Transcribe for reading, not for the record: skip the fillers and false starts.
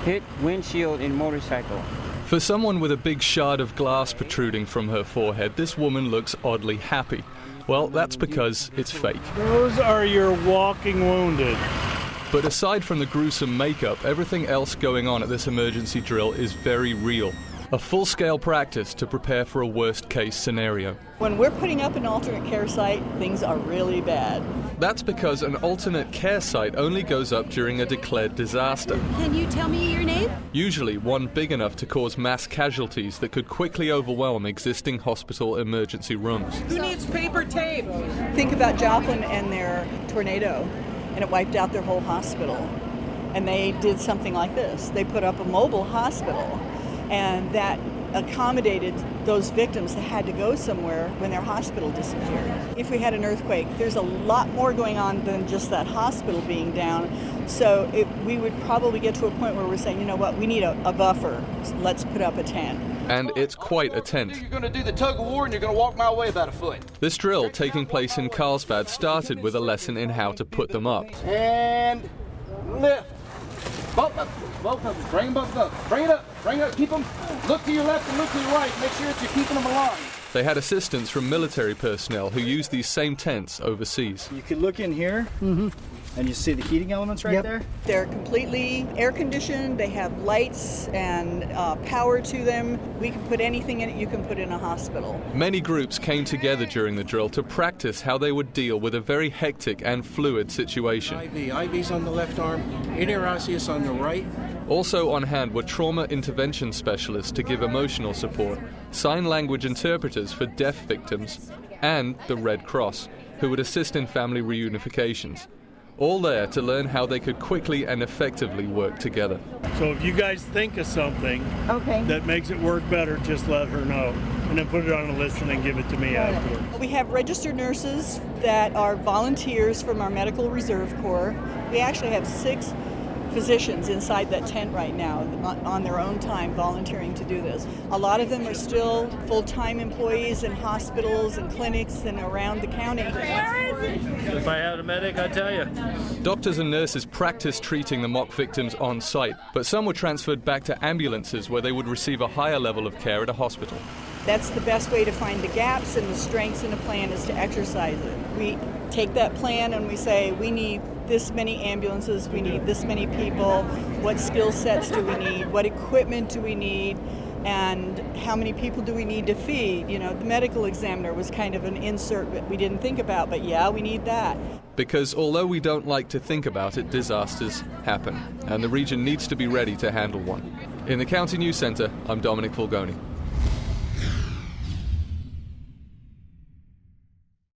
hit windshield in motorcycle. For someone with a big shard of glass protruding from her forehead, this woman looks oddly happy. Well, that's because it's fake. Those are your walking wounded. But aside from the gruesome makeup, everything else going on at this emergency drill is very real. A full-scale practice to prepare for a worst-case scenario. When we're putting up an alternate care site, things are really bad. That's because an alternate care site only goes up during a declared disaster. Can you tell me your name? Usually one big enough to cause mass casualties that could quickly overwhelm existing hospital emergency rooms. Who needs paper tape? Think about Joplin and their tornado, and it wiped out their whole hospital. And they did something like this. They put up a mobile hospital, and that accommodated those victims that had to go somewhere when their hospital disappeared. If we had an earthquake, there's a lot more going on than just that hospital being down. So we would probably get to a point where we're saying, you know what, we need a buffer. Let's put up a tent. And it's quite a tent. You're going to do the tug of war and you're going to walk my way about a foot. This drill, taking place in Carlsbad, started with a lesson in how to put them up. And lift. Both of them. Bring them both up. Bring it up. Keep them. Look to your left and look to your right. Make sure that you're keeping them aligned. They had assistance from military personnel who used these same tents overseas. You could look in here, and you see the heating elements right there. They're completely air conditioned. They have lights and power to them. We can put anything in it you can put in a hospital. Many groups came together during the drill to practice how they would deal with a very hectic and fluid situation. IV's on the left arm, interosseous on the right. Also on hand were trauma intervention specialists to give emotional support, sign language interpreters for deaf victims, and the Red Cross, who would assist in family reunifications. All there to learn how they could quickly and effectively work together. So if you guys think of something that makes it work better, just let her know. And then put it on a list and then give it to me afterwards. We have registered nurses that are volunteers from our Medical Reserve Corps. We actually have 6 physicians inside that tent right now on their own time volunteering to do this. A lot of them are still full-time employees in hospitals and clinics and around the county. If I had a medic, I'd tell you. Doctors and nurses practiced treating the mock victims on site, but some were transferred back to ambulances where they would receive a higher level of care at a hospital. That's the best way to find the gaps and the strengths in a plan is to exercise it. We take that plan and we say, we need this many ambulances, we need this many people, what skill sets do we need, what equipment do we need, and how many people do we need to feed? You know, the medical examiner was kind of an insert that we didn't think about, but yeah, we need that. Because although we don't like to think about it, disasters happen, and the region needs to be ready to handle one. In the County News Centre, I'm Dominic Fulgoni.